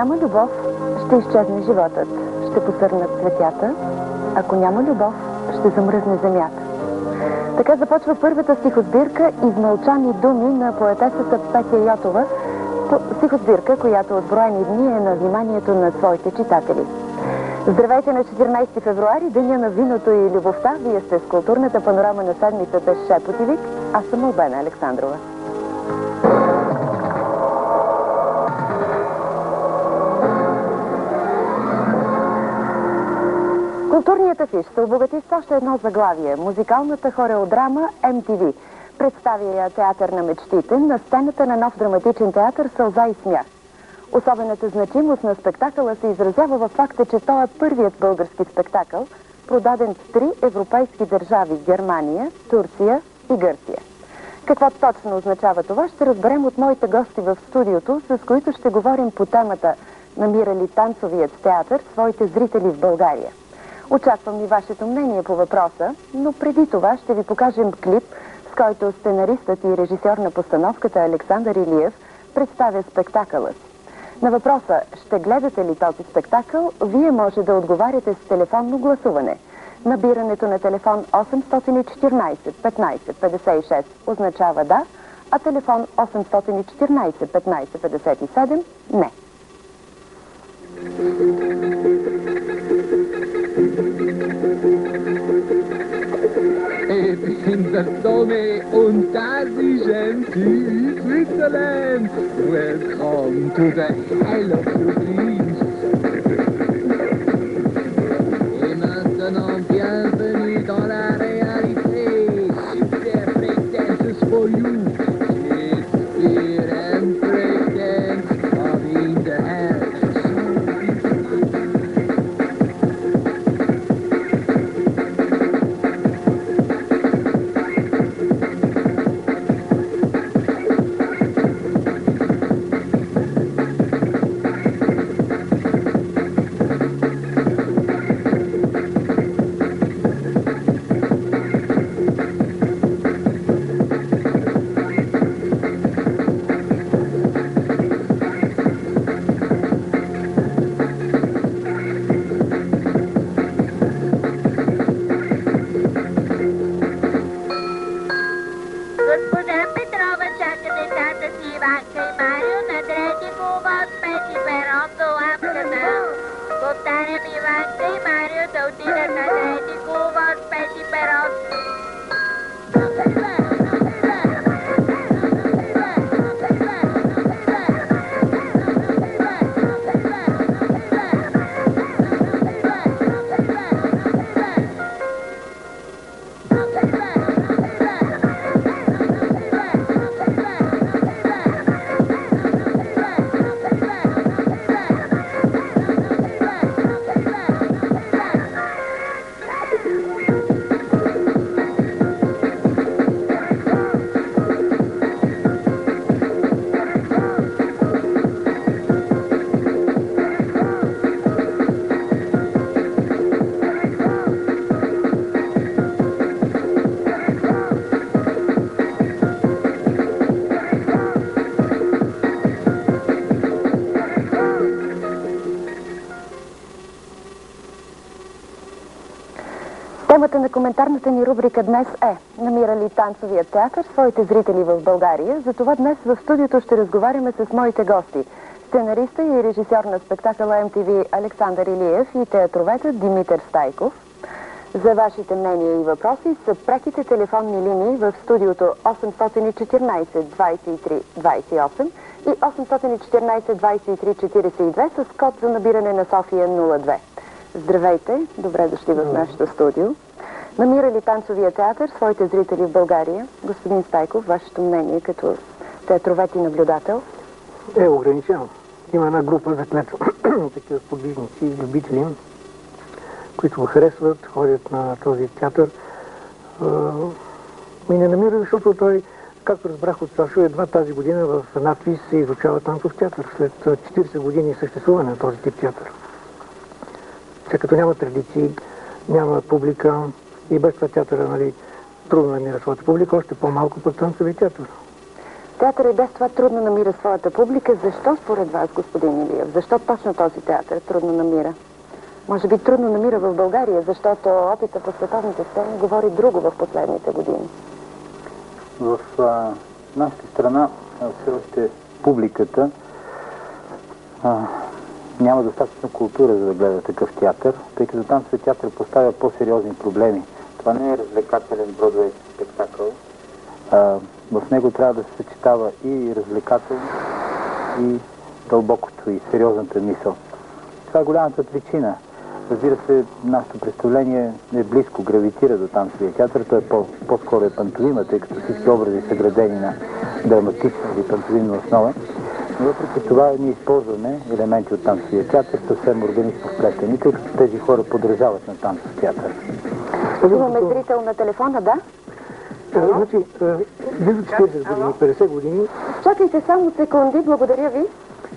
няма любов, ще изчезне животът, ще посърнат цветята. Ако няма любов, ще замръзне земята. Така започва първата стихосбирка "Измълчани думи" на поетесата Петя Йотова, стихосбирка, която от броени дни е на вниманието на своите читатели. Здравейте на 14 февруари, деня на виното и любовта. Вие сте с културната панорама на седмицата с Шепот и Вик. Аз съм Албена Александрова. Културният афиш се обогати с още едно заглавие. Музикалната хореодрама MTV представя я Театър на мечтите на сцената на нов драматичен театър "Сълза и смях". Особената значимост на спектакъла се изразява във факта, че той е първият български спектакъл, продаден в 3 европейски държави – Германия, Турция и Гърция. Какво точно означава това, ще разберем от моите гости в студиото, с които ще говорим по темата "Намира ли танцовият театър своите зрители в България?". Очаквам и вашето мнение по въпроса, но преди това ще ви покажем клип, с който сценаристът и режисьор на постановката Александър Илиев представя спектакъла си. На въпроса "Ще гледате ли този спектакъл?" вие може да отговаряте с телефонно гласуване. Набирането на телефон 814 15 56 означава "да", а телефон 814 15 57 "не". In the Sonne und das ist MTV Switzerland. Welcome to the hell of the dreams. Et maintenant, bienvenue dans la réalité. Super breakdances for you. Shakespeare and breakdance are in the house. Темата на коментарната ни рубрика днес е: намира ли танцовият театър своите зрители в България? Затова днес в студиото ще разговаряме с моите гости. Сценариста и режисьор на спектакъла MTV Александър Илиев и театровецът Димитър Стайков. За вашите мнения и въпроси са преките телефонни линии в студиото 814 23 28 и 814 23 42 с код за набиране на София 02. Здравейте, добре дошли в нашото студио. Намира ли танцовия театър своите зрители в България? Господин Стайков, вашето мнение като театровец и наблюдател? Ограничено. Има една група за такива подвижници и любители, които го харесват, ходят на този театър. И не намира, защото той, както разбрах от Сашо, едва тази година в надпис се изучава танцов театър, след 40 години съществуване на този тип театър. Тъй като няма традиции, няма публика и без това театъра, трудно намира своята публика, още по-малко пък танцови театър. театър и без това трудно намира своята публика. Защо според вас, господин Илиев? Защо точно този театър трудно намира? Може би трудно намира в България, защото опита по световните сцени говори друго в последните години. В нашата страна все още публиката няма достатъчно култура, за да гледа такъв театър, тъй като там театър поставя по-сериозни проблеми. Това не е развлекателен Бродвей спектакъл. В него трябва да се съчетава и развлекателно, и дълбокото, и сериозната мисъл. Това е голямата причина. Разбира се, нашето представление е близко, гравитира до Танцовия театър. Той по-скоро е пантомима, тъй като всички образи са градени на драматична или пантомимна основа. Но въпреки това ние използваме елементи от Танцовия театър, съвсем органично вплетени, тъй като тези хора подражават на Танцов театър. Имаме зрител на телефона, да? Значи, близо 40 години, 50 години... Чакайте само секунди, благодаря ви.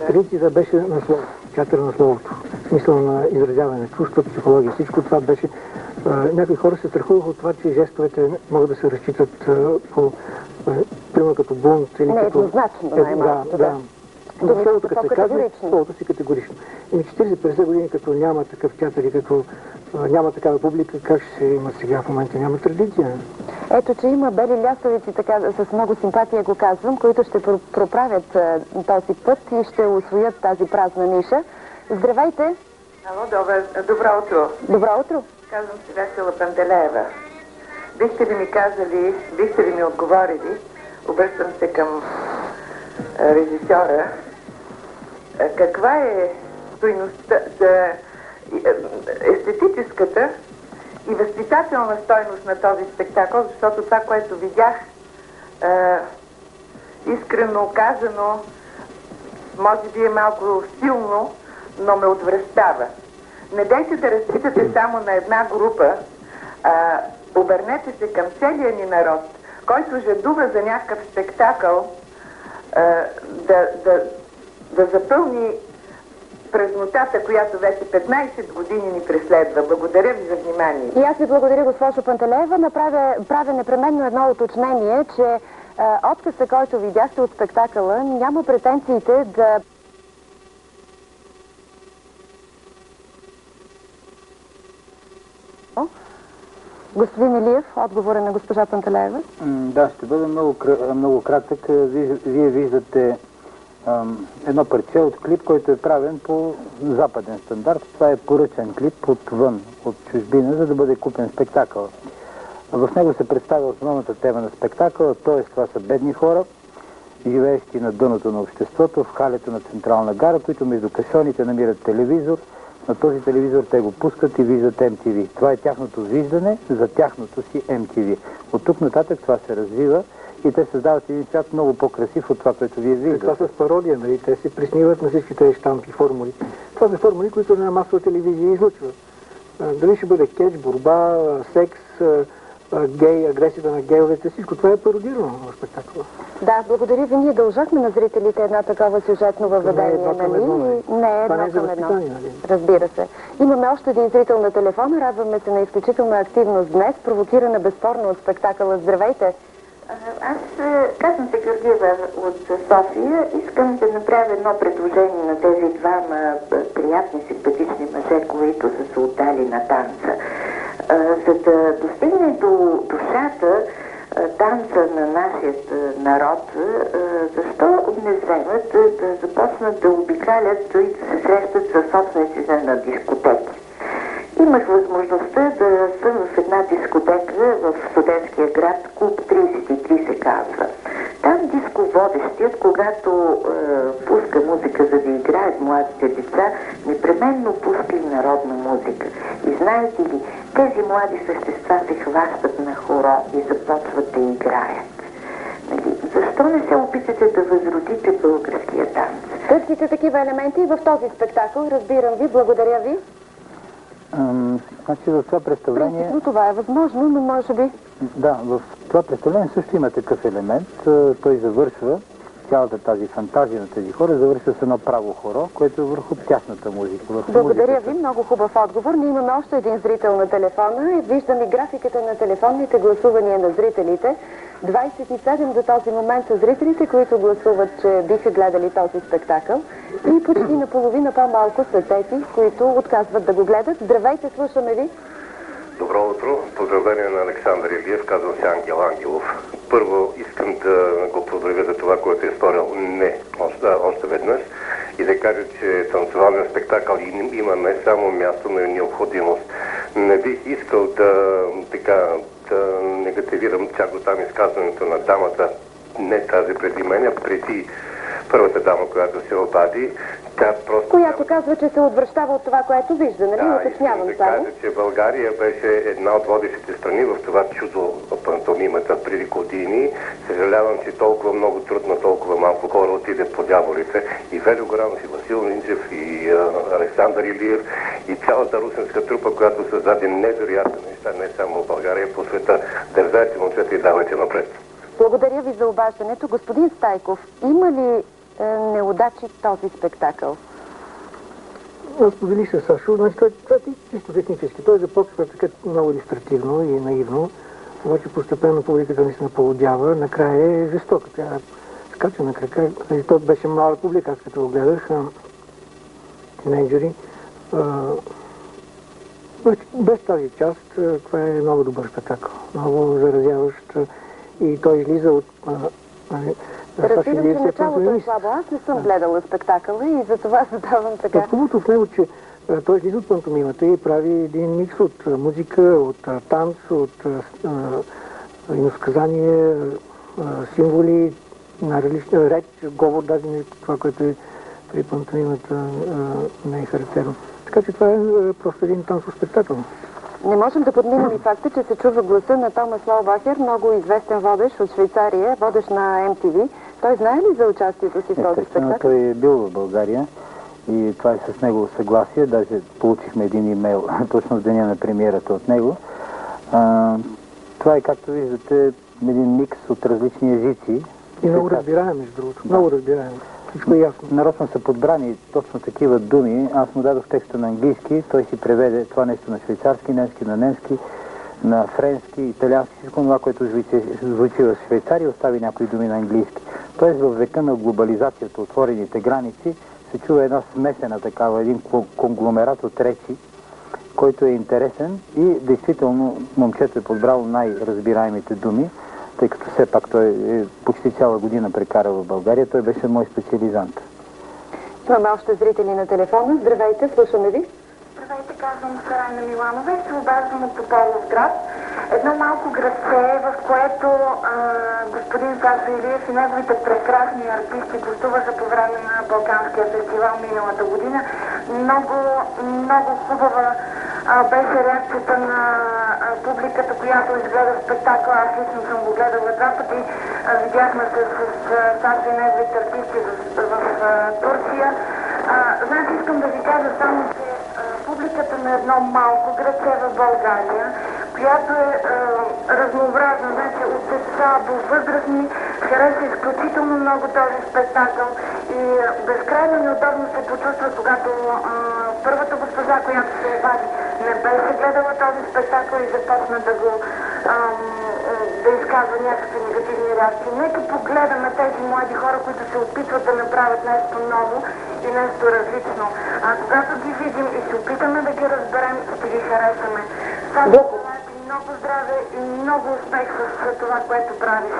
Традицията беше на словото, театър на словото, смисъл на изразяване, чувства, психология, всичко това беше... Някои хора се страхуваха от това, че жестовете могат да се разчитат по... примерно като бунт или не, като... Еднозначно, най-малко, да. Но словото, като се казва, словото си категорично. И 40-50 години, като няма такъв театър и като няма такава публика, как ще има сега в момента? Няма традиция. Ето, че има бели лясовици, така с много симпатия го казвам, които ще проправят този път и ще усвоят тази празна ниша. Здравейте! Ало, добро утро. Добро утро. Казвам се Весела Пантелеева. Бихте ли ми отговорили, обръщам се към режисьора, каква е стойността, естетическата и възпитателна стойност на този спектакъл, защото това, което видях, искрено казано, може би е малко силно, но ме отвръщава. Не дейте да разчитате само на една група, обърнете се към целия ни народ, който жадува за някакъв спектакъл, да запълни празнотата, която вече 15 години ни преследва. Благодаря ви за внимание. И аз ви благодаря, госпожо Пантелеева. Правя непременно едно уточнение, че отказа, който видяхте от спектакъла, няма претенциите да... Господин Илиев, отговора на госпожа Пантелеева. Да, ще бъде много кратък. Вие виждате едно парче от клип, който е правен по западен стандарт. Това е поръчен клип отвън, от чужбина, за да бъде купен спектакъл. В него се представя основната тема на спектакъла, т.е. това са бедни хора, живеещи на дъното на обществото, в халето на Централна гара, които между кашоните намират телевизор. На този телевизор те го пускат и виждат MTV. Това е тяхното виждане за тяхното си MTV. От тук нататък това се развива и те създават един свят много по-красив от това, което вие виждате. Това с пародия, нали? Те се приснимат на всички тези щампи, формули. Това са формули, които на масова телевизия излучват. Дали ще бъде кетч, борба, секс, гей, агресията на гейовете, всичко това е пародирано в спектакъла. Да, благодаря ви. Ние дължахме на зрителите една такава сюжетно въведение, нали? Не е едно към едно. Разбира се. Имаме още един зрител на телефона. Радваме се на изключителна активност днес, провокирана безспорно от спектакъла. Здравейте! Аз казвам се Георгиева от София. Искам да направя едно предложение на тези двама приятни, симпатични мъже, които са се отдали на танца. За да достигне до душата танца на нашия народ, защо не вземат да започнат да обикалят и да се срещат със собствениците на дискотеки? Имах възможността да съм в една дискотека в студентския град, Клуб 33 се казва. Там дисководещият, когато пуска музика, за да играят младите деца, непременно пуска и народна музика. И знаете ли, тези млади същества се хващат на хоро и започват да играят. Нали? Защо не се опитате да възродите българския танц? Търсите такива елементи и в този спектакъл, разбирам ви, благодаря ви. Значи в това представление... Принципно това е възможно, но може би... Да, в това представление също има такъв елемент. Той завършва цялата тази фантазия на тези хора завършва с едно право хоро, което е върху тяхната музика. Благодаря ви, много хубав отговор. Ние имаме още един зрител на телефона и виждаме графиката на телефонните гласувания на зрителите. 27 до този момент са зрителите, които гласуват, че биха гледали този спектакъл, и почти наполовина по-малко са тези, които отказват да го гледат. Здравейте, слушаме ви. Добро утро! Поздравление на Александър Илиев, казвам се Ангел Ангелов. Първо искам да го поздравя за това, което е сторил още веднъж, и да кажа, че танцевалният спектакъл има не само място, но и необходимост. Не бих искал да негативирам чак там изказването на дамата, не тази преди мен, а преди първата дама, която се обади. Която казва, че се отвръщава от това, което вижда, нали? Да, Уточнявам искам да кажа, че България беше една от водещите страни в това чудо пантомимата преди години. Съжалявам, че толкова много трудно, толкова малко хора отиде по дяволите. И Велю Горанов, и Васил Минджев, и Александър Илиев, и цялата русенска трупа, която създаде невероятни неща, не само в България, по света. Държайте момчета и давайте напред. Благодаря ви за обаждането. Господин Стайков, има ли неудачи този спектакъл? Аз споделих с Сашо, значи това е чисто технически. Той започва така много илюстративно и наивно, обаче постепенно публиката не се наполудява, накрая е жестока. Тя скача на крака. То беше мала публика, аз като го гледах, тинейджери. Без тази част, това е много добър спектакъл, много заразяващ, и той излиза от... Разбирам, че началото е слабо. Аз не съм гледала спектакъла и за това задавам така. Хубавото в него, че той излиза от пантомимата и прави един микс от музика, от танц, от иносказание, символи, на различна реч, говор, даже не това, което е при пантомимата не е характерно. Така че това е просто един танцов спектакъл. Не можем да подминем и факта, че се чува гласа на Томас Лаубахер, много известен водещ от Швейцария, водещ на MTV. Той знае ли за участието си в този спектакъл? Той е бил в България и това е с негово съгласие. Даже получихме един имейл точно в деня на премиерата от него. Това е, както виждате, един микс от различни езици. И много разбираем, между другото. Да. Много разбираем. Всичко е ясно. Нарочно са подбрани точно такива думи. Аз му дадох текста на английски, той си преведе това нещо на швейцарски, на немски, на френски, италиански, всичко това, което звучи в Швейцария, остави някои думи на английски. Тоест във века на глобализацията, отворените граници, се чува една смесена такава, един конгломерат от речи, който е интересен, и действително момчето е подбрало най-разбираемите думи, тъй като все пак той е почти цяла година прекара в България. Той беше мой специализант. Имаме още зрители на телефона. Здравейте, слушаме ви. Здравейте, казвам Карайна Миланова и се обаждам от Тополовград. Едно малко градце, в което господин Сашо Илиев и неговите прекрасни артисти гостуваха по време на Балканския фестивал миналата година. Много хубава беше реакцията на публиката, която изгледа спектакъл. Аз лично съм го гледала два пъти. Видяхме се с Сашо и неговите артисти в Турция. Значи искам да ви кажа само, че публиката на едно малко градце в България, която е разнообразна, значи от деца до възрастни, хареса изключително много този спектакъл и безкрайно неудобно се почувства, когато първата госпожа, която се обади, не беше гледала този спектакъл и започна да изказва някакви негативни реакции. Нека погледаме тези млади хора, които се опитват да направят нещо ново и нещо различно. А когато ги видим и се опитаме да ги разберем, ще ги харесаме. Много здраве и много успех с това, което правиш.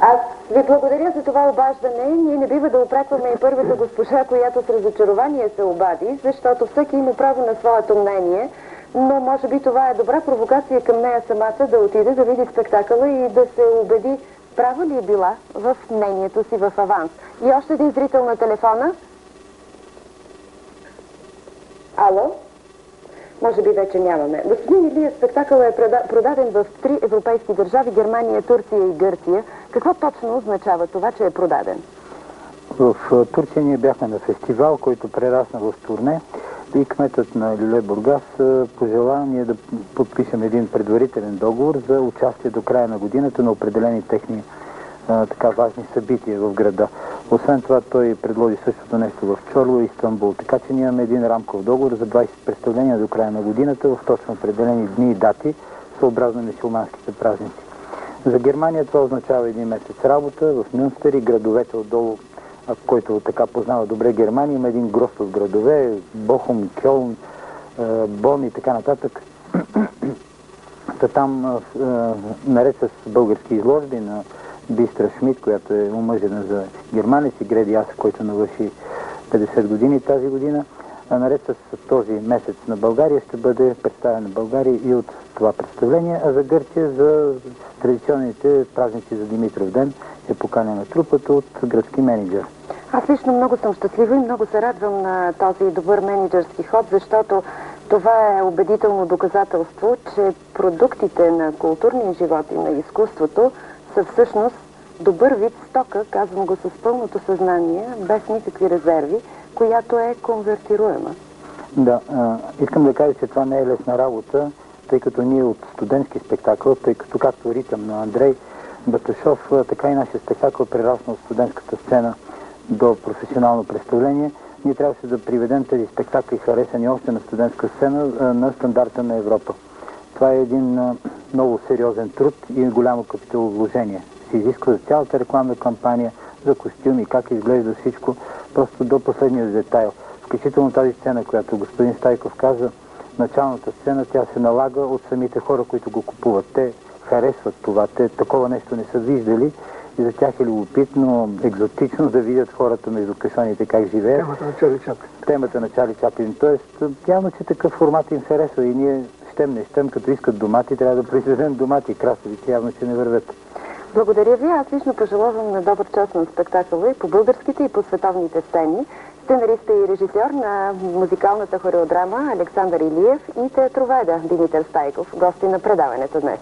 Аз ви благодаря за това обаждане. Ние не бива да упрекваме и първата госпожа, която с разочарование се обади, защото всеки има право на своето мнение, но може би това е добра провокация към нея самата да отиде да види спектакъла и да се убеди права ли е била в мнението си в аванс. И още един зрител на телефона. Ало? Може би вече нямаме. Господин Илиев, спектакъл е продаден в 3 европейски държави, Германия, Турция и Гърция. Какво точно означава това, че е продаден? В Турция ние бяхме на фестивал, който прерасна в турне, и кметът на Люлебургас пожела ние да подпишем един предварителен договор за участие до края на годината на определени техни така важни събития в града. Освен това той предложи същото нещо в Чорло и Истанбул. Така че ние имаме един рамков договор за 20 представления до края на годината в точно определени дни и дати, съобразно мюсюлманските празници. За Германия това означава един месец работа в Мюнстер и градовете отдолу, който така познава добре Германия. Има един грост от градове, Бохум, Кьолн, Бон и така нататък. Там, наред с български изложби на Бистра Шмидт, която е омъжена за Германия, си Греди Аса, който навърши 50 години тази година. Наред с този месец на България ще бъде представена България и от това представление, а за Гърция за традиционните празници за Димитров ден е поканена трупата от гръцки менеджер. Аз лично много съм щастлива и много се радвам на този добър менеджерски ход, защото това е убедително доказателство, че продуктите на културния живот и на изкуството са всъщност добър вид стока, казвам го с пълното съзнание, без никакви резерви, която е конвертируема. Да, искам да кажа, че това не е лесна работа, тъй като ние от студентски спектакъл, тъй като както ритъм на Андрей Баташов, така и нашия спектакъл прерасна от студентската сцена до професионално представление. Ние трябваше да приведем тези спектакли, харесани още на студентска сцена, на стандарта на Европа. Това е един много сериозен труд и голямо капиталовложение. Се изисква за цялата рекламна кампания, за костюми, как изглежда всичко, просто до последния детайл. Включително тази сцена, която господин Стайков каза, началната сцена, тя се налага от самите хора, които го купуват. Те харесват това, те такова нещо не са виждали и за тях е любопитно, екзотично да видят хората между кашоните как живеят. Темата на Чарли Чаплин. Темата на Чарли Чаплин. Тоест, явно, че такъв формат им харесва и ние щем не щем, като искат домати, трябва да произведем домати. Красавици явно, че не вървят. Благодаря ви. Аз лично пожелавам на добър час на спектакъла и по българските и по световните сцени. Сценарист и режисьор на музикалната хореодрама Александър Илиев и театроведа Димитър Стайков, гости на предаването днес.